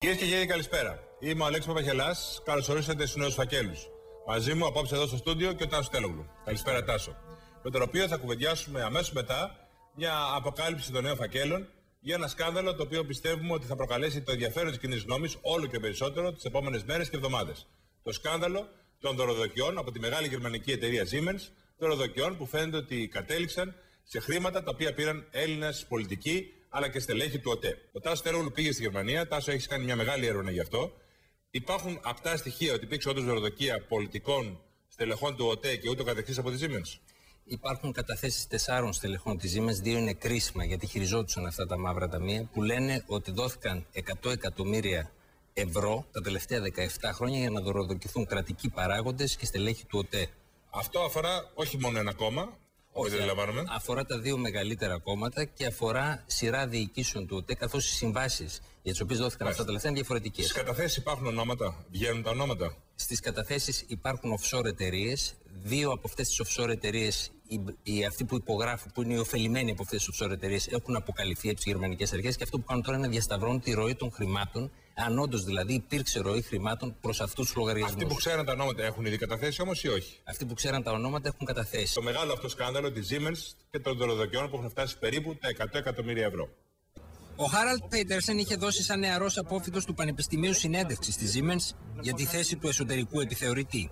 Κυρίες και κύριοι, καλησπέρα. Είμαι ο Αλέξης Παπαχελάς. Καλώς ορίσατε στους νέους φακέλους. Μαζί μου απόψε εδώ στο στούντιο και ο Τάσος Τελόγλου. Καλησπέρα, Τάσο. Με τον οποίο θα κουβεντιάσουμε αμέσως μετά μια αποκάλυψη των νέων φακέλων για ένα σκάνδαλο το οποίο πιστεύουμε ότι θα προκαλέσει το ενδιαφέρον της κοινής γνώμης όλο και περισσότερο τις επόμενες μέρες και εβδομάδες. Το σκάνδαλο των δωροδοκιών από τη μεγάλη γερμανική εταιρεία Siemens, δωροδοκιών που φαίνεται ότι κατέληξαν σε χρήματα τα οποία πήραν Έλληνες πολιτικοί αλλά και στελέχη του ΟΤΕ. Ο Τάσος Τελόγλου πήγε στη Γερμανία. Τάσο, έχεις κάνει μια μεγάλη έρευνα γι' αυτό. Υπάρχουν απτά στοιχεία ότι υπήρξε όντως δωροδοκία πολιτικών στελεχών του ΟΤΕ και ούτω καθεξής από τη Siemens? Υπάρχουν καταθέσεις 4 στελεχών της Siemens, 2 είναι κρίσιμα γιατί χειριζόντουσαν αυτά τα μαύρα ταμεία, που λένε ότι δόθηκαν 100 εκατομμύρια ευρώ τα τελευταία 17 χρόνια για να δωροδοκηθούν κρατικοί παράγοντες και στελέχη του ΟΤΕ. Αυτό αφορά όχι μόνο ένα κόμμα. Όχι, αφορά τα 2 μεγαλύτερα κόμματα και αφορά σειρά διοικήσεων του ΟΤΕ, καθώς οι συμβάσεις για τις οποίες δόθηκαν αυτά τα λεφτά είναι διαφορετικές. Στις καταθέσεις υπάρχουν ονόματα, βγαίνουν τα ονόματα. Στις καταθέσεις υπάρχουν offshore εταιρείες. 2 από αυτές τις offshore εταιρείες, αυτοί που υπογράφουν, που είναι οι ωφελημένοι από αυτές τις offshore εταιρείες, έχουν αποκαλυφθεί από τις γερμανικές αρχές και αυτό που κάνουν τώρα είναι να διασταυρώνουν τη ροή των χρημάτων, αν όντως δηλαδή υπήρξε ροή χρημάτων προς αυτούς τους λογαριασμούς. Αυτοί που ξέραν τα ονόματα έχουν ήδη καταθέσει όμως ή όχι? Αυτοί που ξέραν τα ονόματα έχουν καταθέσει. Το μεγάλο αυτό σκάνδαλο της Siemens και των δωροδοκιών που έχουν φτάσει περίπου τα 100 εκατομμύρια ευρώ. Ο Χάραλτ Πέιτερσεν είχε δώσει σαν νεαρός απόφοιτος του Πανεπιστημίου συνέντευξη στη Siemens για τη θέση του εσωτερικού επιθεωρητή.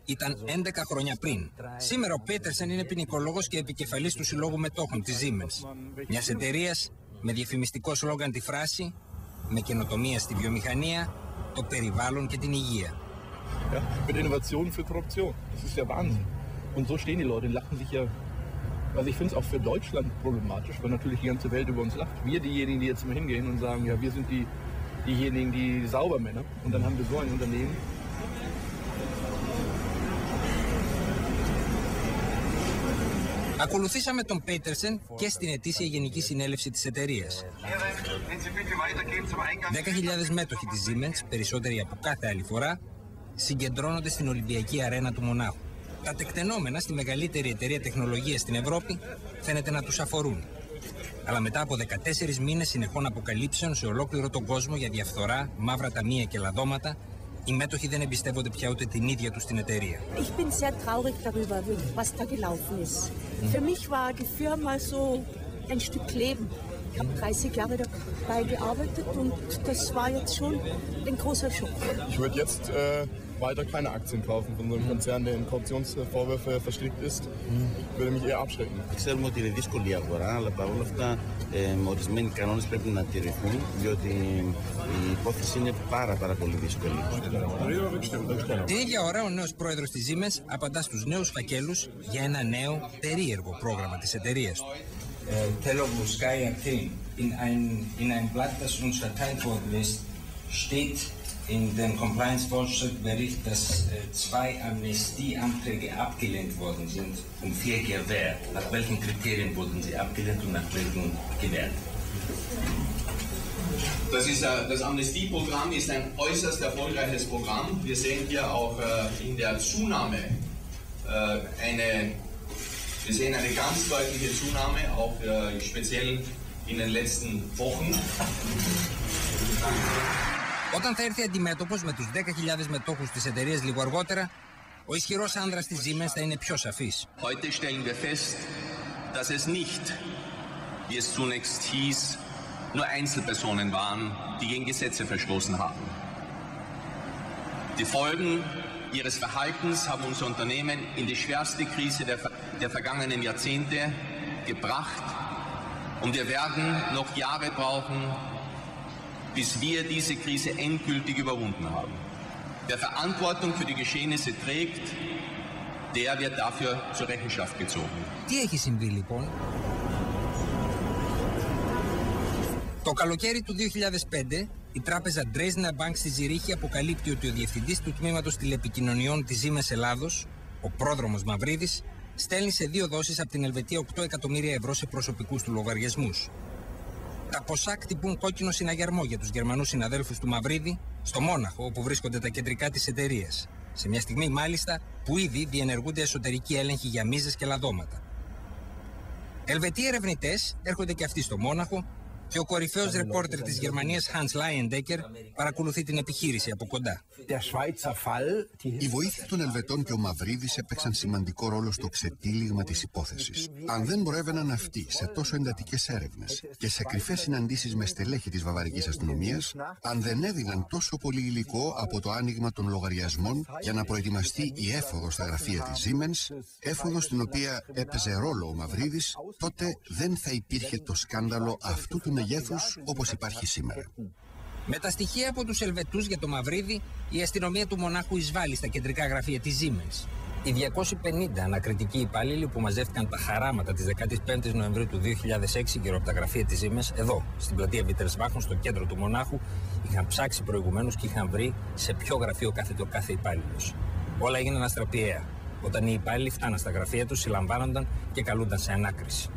Ήταν 11 χρόνια πριν. Σήμερα ο Πέιτερσεν είναι ποινικολόγος και επικεφαλής του Συλλόγου Μετόχων της Siemens, μιας εταιρείας με διαφημιστικό σλόγγαν τη φράση «Με καινοτομία στη βιομηχανία, το περιβάλλον και την υγεία». Ja, mit Innovation für Korruption. Das ist ja Wahnsinn. Und so stehen die Leute und lachen sich ja. Also ich finde es auch für Deutschland problematisch, weil natürlich die ganze Welt über uns lacht. Wir diejenigen, die jetzt immer hingehen und sagen, ja, wir sind diejenigen, die Saubermänner. Und dann haben wir so ein Unternehmen. Ακολουθήσαμε τον Πέιτερσεν και στην ετήσια Γενική Συνέλευση της εταιρείας. 10.000 μέτοχοι της Siemens, περισσότεροι από κάθε άλλη φορά, συγκεντρώνονται στην Ολυμπιακή Αρένα του Μονάχου. Τα τεκτενόμενα στη μεγαλύτερη εταιρεία τεχνολογίας στην Ευρώπη φαίνεται να τους αφορούν. Αλλά μετά από 14 μήνες συνεχών αποκαλύψεων σε ολόκληρο τον κόσμο για διαφθορά, μαύρα ταμεία και λαδώματα, οι μέτοχοι δεν εμπιστεύονται πια ούτε την ίδια τους την εταιρεία. Ich bin sehr traurig darüber, was da gelaufen ist. Für mich war die Firma so ein Stück Leben. Ich habe 30 Jahre dabei gearbeitet und das war jetzt schon ein großer Schock. Ich würde jetzt weiter keine Aktien kaufen von so einem Konzern, der in Korruptionsvorwürfe verstrickt ist. Würde mich eher abschrecken. Ξέρουμε ότι είναι δύσκολη η αγορά, αλλά παρόλα αυτά ορισμένοι κανόνες πρέπει να τηρηθούν, διότι η υπόθεση είναι πάρα πολύ δύσκολη. Την ίδια ώρα ο νέος πρόεδρος της Siemens απαντά στους νέους φακέλους για ένα νέο περίεργο πρόγραμμα της εταιρείας του. Teloglu Sky AT in ein Blatt, das uns verteilt worden ist, steht in dem Compliance-Fortschritt-Bericht, dass 2 Amnestieanträge abgelehnt worden sind und 4 gewährt. Nach welchen Kriterien wurden sie abgelehnt und nach welchen gewährt? Das Amnestieprogramm ist ein äußerst erfolgreiches Programm. Wir sehen hier auch in der Zunahme eine ganz deutliche Zunahme, auch speziell in den letzten Wochen. Όταν θα έρθει αντιμέτωπος με τους 10.000 μετόχους της εταιρείας λίγο αργότερα, ο ισχυρός άνδρας της Siemens θα είναι πιο σαφής. Heute stellen wir fest, dass es nicht, wie es zunächst hieß, nur Einzelpersonen waren, die gegen Gesetze verstoßen haben. Die Folgen ihres Verhaltens haben unser Unternehmen in die schwerste Krise der vergangenen Jahrzehnte gebracht und wir werden noch Jahre brauchen, bis wir diese Krise endgültig überwunden haben. Wer Verantwortung für die Geschehnisse trägt, der wird dafür zur Rechenschaft gezogen. Τι έχει συμβεί λοιπόν? Το καλοκαίρι του 2005, η τράπεζα Dresdner Bank στη Ζηρίχη αποκαλύπτει ότι ο διευθυντής του τμήματος τηλεπικοινωνιών της Siemens Ελλάδος, ο πρόδρομος Μαυρίδης, στέλνει σε 2 δόσεις από την Ελβετία 8 εκατομμύρια ευρώ σε προσωπικούς του λογαριασμούς. Τα ποσά κτυπούν κόκκινο συναγερμό για τους Γερμανούς συναδέλφους του Μαυρίδη στο Μόναχο, όπου βρίσκονται τα κεντρικά της εταιρείας. Σε μια στιγμή μάλιστα που ήδη διενεργούνται εσωτερικοί έλεγχοι για μίζες και λαδώματα. Ελβετοί ερευνητές έρχονται και αυτοί στο Μόναχο Και ο κορυφαίος ρεπόρτερ της Γερμανίας Hans Leyendecker παρακολουθεί την επιχείρηση από κοντά. Η βοήθεια των Ελβετών και ο Μαυρίδης έπαιξαν σημαντικό ρόλο στο ξετύλιγμα της υπόθεσης. Αν δεν προέβαιναν αυτοί σε τόσο εντατικές έρευνες και σε κρυφές συναντήσεις με στελέχη της βαβαρικής αστυνομίας, αν δεν έδιναν τόσο πολύ υλικό από το άνοιγμα των λογαριασμών για να προετοιμαστεί η έφοδο στα γραφεία της Siemens, έφοδο στην οποία έπαιζε ρόλο ο Μαυρίδης, τότε δεν θα υπήρχε το σκάνδαλο αυτού του μεγέθους όπως υπάρχει σήμερα. Με τα στοιχεία από τους Ελβετούς για το Μαυρίδη, η αστυνομία του Μονάχου εισβάλλει στα κεντρικά γραφεία της Siemens. Οι 250 ανακριτικοί υπάλληλοι που μαζεύτηκαν τα χαράματα της 15ης Νοεμβρίου του 2006 γύρω από τα γραφεία της Siemens, εδώ, στην πλατεία Wittelsbach, στο κέντρο του Μονάχου, είχαν ψάξει προηγουμένως και είχαν βρει σε ποιο γραφείο κάθεται ο κάθε υπάλληλος. Όλα έγιναν αστραπιαία. Όταν οι υπάλληλοι φτάναν στα γραφεία τους, συλλαμβάνονταν και καλούνταν σε ανάκριση.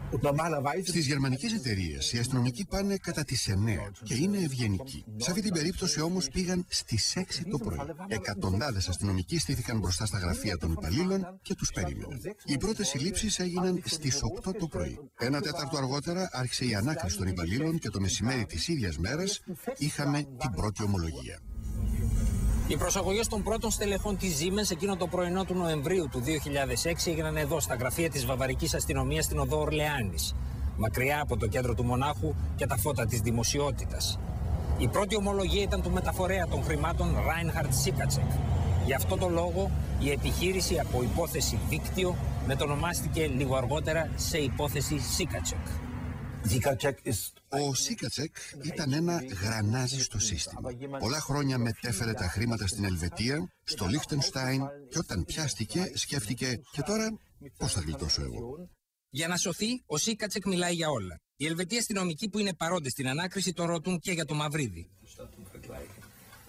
Στις γερμανικές εταιρείες οι αστυνομικοί πάνε κατά τις 9 και είναι ευγενικοί. Σε αυτή την περίπτωση όμως πήγαν στις 6 το πρωί. Εκατοντάδες αστυνομικοί στήθηκαν μπροστά στα γραφεία των υπαλλήλων και τους περίμεναν. Οι πρώτες συλλήψεις έγιναν στις 8 το πρωί. Ένα τέταρτο αργότερα άρχισε η ανάκριση των υπαλλήλων και το μεσημέρι της ίδιας μέρας είχαμε την πρώτη ομολογία. Οι προσαγωγές των πρώτων στελεχών της Siemens εκείνο το πρωινό του Νοεμβρίου του 2006 έγιναν εδώ, στα γραφεία της βαβαρικής αστυνομίας στην οδό Ορλεάνης, μακριά από το κέντρο του Μονάχου και τα φώτα της δημοσιότητας. Η πρώτη ομολογία ήταν του μεταφορέα των χρημάτων Reinhard Sikaczek. Γι' αυτό το λόγο η επιχείρηση από υπόθεση δίκτυο μετονομάστηκε λίγο αργότερα σε υπόθεση Sikaczek. Ο Σίκατσεκ ήταν ένα γρανάζι στο σύστημα. Πολλά χρόνια μετέφερε τα χρήματα στην Ελβετία, στο Λίχτενστάιν και όταν πιάστηκε σκέφτηκε και τώρα πώς θα γλιτώσω εγώ. Για να σωθεί, ο Σίκατσεκ μιλάει για όλα. Οι Ελβετοί αστυνομικοί που είναι παρόντες στην ανάκριση τον ρωτούν και για το Μαυρίδη.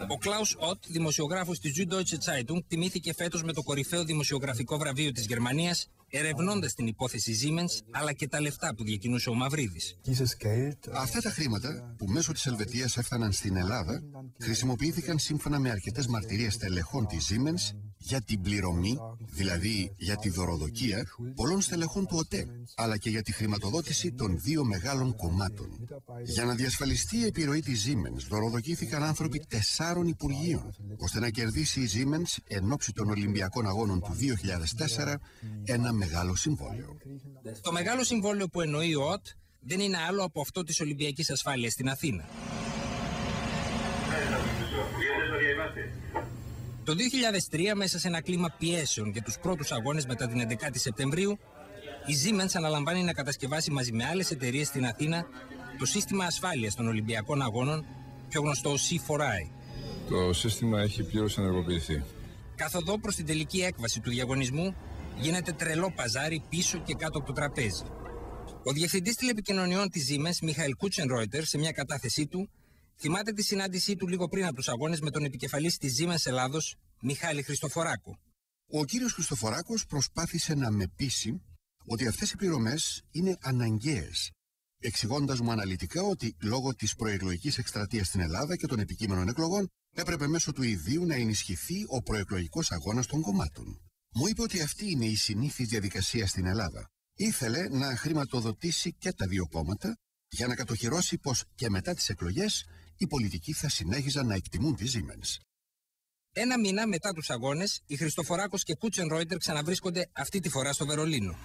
Ο Κλάους Οτ, δημοσιογράφος της Süddeutsche Zeitung, τιμήθηκε φέτος με το κορυφαίο δημοσιογραφικό βραβείο της Γερμανίας, ερευνώντας την υπόθεση Siemens, αλλά και τα λεφτά που διακινούσε ο Μαυρίδης. Αυτά τα χρήματα που μέσω της Ελβετίας έφταναν στην Ελλάδα χρησιμοποιήθηκαν σύμφωνα με αρκετές μαρτυρίες τελεχών της Siemens για την πληρωμή, δηλαδή για τη δωροδοκία πολλών στελεχών του ΟΤΕ, αλλά και για τη χρηματοδότηση των δύο μεγάλων κομμάτων. Για να διασφαλιστεί η επιρροή της Siemens, δωροδοκήθηκαν άνθρωποι 4 υπουργείων, ώστε να κερδίσει η Siemens εν ώψη των Ολυμπιακών Αγώνων του 2004 ένα μεγάλο συμβόλαιο. Το μεγάλο συμβόλαιο που εννοεί ο ΟΤ δεν είναι άλλο από αυτό της Ολυμπιακής Ασφάλειας στην Αθήνα. Το 2003, μέσα σε ένα κλίμα πιέσεων και τους πρώτους αγώνες μετά την 11η Σεπτεμβρίου, η Siemens αναλαμβάνει να κατασκευάσει μαζί με άλλες εταιρείες στην Αθήνα το σύστημα ασφάλειας των Ολυμπιακών Αγώνων, πιο γνωστό ως C4I. Το σύστημα έχει πλήρως ενεργοποιηθεί. Καθοδό προς την τελική έκβαση του διαγωνισμού γίνεται τρελό παζάρι πίσω και κάτω από το τραπέζι. Ο διευθυντής τηλεπικοινωνιών της Siemens, Michael Kutschenreuter, σε μια κατάθεσή του, θυμάται τη συνάντησή του λίγο πριν από τους αγώνες με τον επικεφαλής της Siemens Ελλάδος, Μιχάλη Χριστοφοράκο. Ο κύριος Χριστοφοράκος προσπάθησε να με πείσει ότι αυτές οι πληρωμές είναι αναγκαίες, εξηγώντας μου αναλυτικά ότι λόγω της προεκλογικής εκστρατείας στην Ελλάδα και των επικείμενων εκλογών έπρεπε μέσω του ιδίου να ενισχυθεί ο προεκλογικός αγώνας των κομμάτων. Μου είπε ότι αυτή είναι η συνήθις διαδικασία στην Ελλάδα. Ήθελε να χρηματοδοτήσει και τα δύο κόμματα για να κατοχυρώσει πως και μετά τις εκλογές οι πολιτικοί θα συνέχιζαν να εκτιμούν τη Siemens. Ένα μήνα μετά τους αγώνες, οι Χριστοφοράκος και Kutschenreuter ξαναβρίσκονται αυτή τη φορά στο Βερολίνο.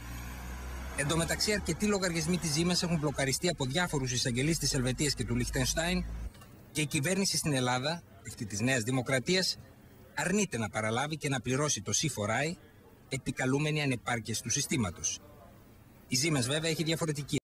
Εν τω μεταξύ, αρκετοί λογαριασμοί της Siemens έχουν μπλοκαριστεί από διάφορους εισαγγελείς της Ελβετίας και του Λιχτενστάιν και η κυβέρνηση στην Ελλάδα, αυτή της Νέας Δημοκρατίας, αρνείται να παραλάβει και να πληρώσει το C4I, επικαλούμενη ανεπάρκειες του συστήματος. Η Siemens βέβαια έχει διαφορετική